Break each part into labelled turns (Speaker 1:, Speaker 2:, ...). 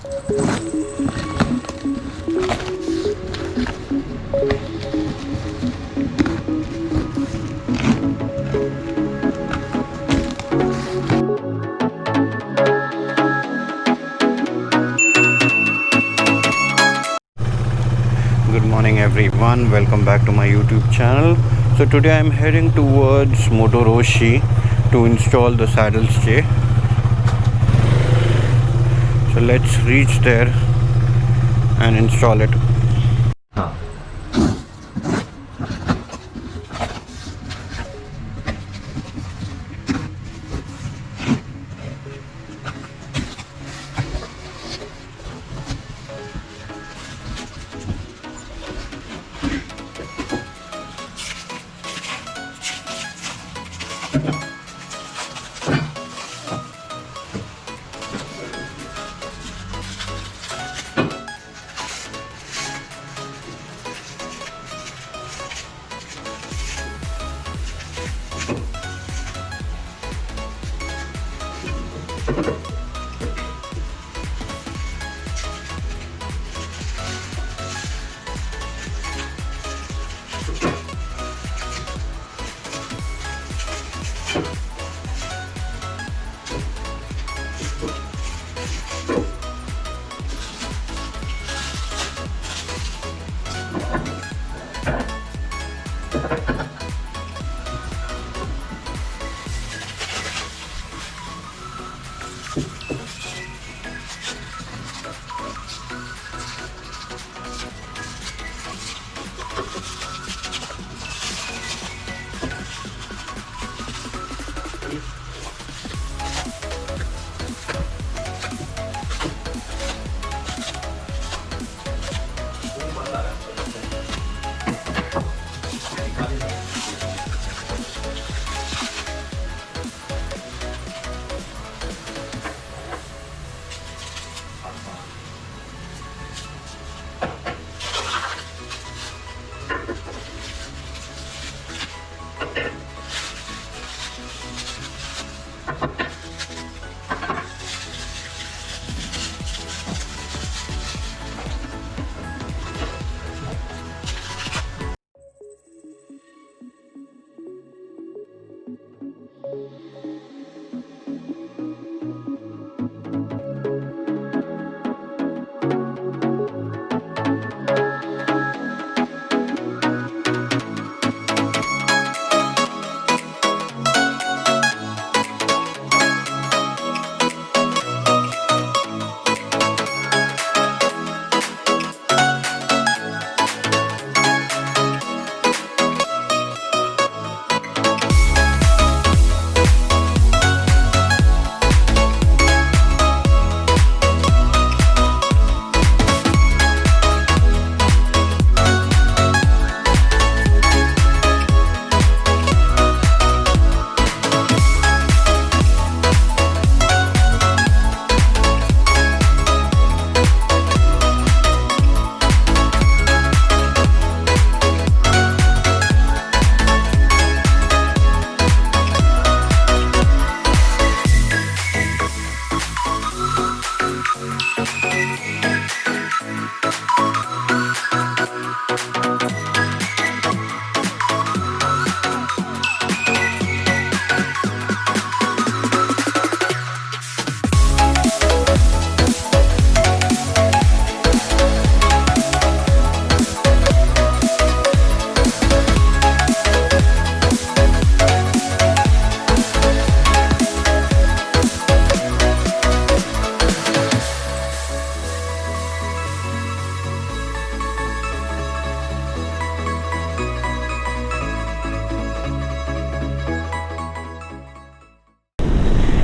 Speaker 1: Good morning everyone, welcome back to my YouTube channel. So today I'm heading towards Motoroshi to install the saddle stay. So let's reach there and install it.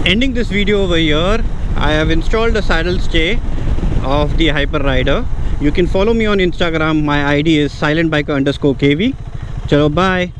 Speaker 1: Ending this video over here, I have installed a saddle stay of the Hyper Rider. You can follow me on Instagram. My ID is silentbiker_kv. Chalo, bye.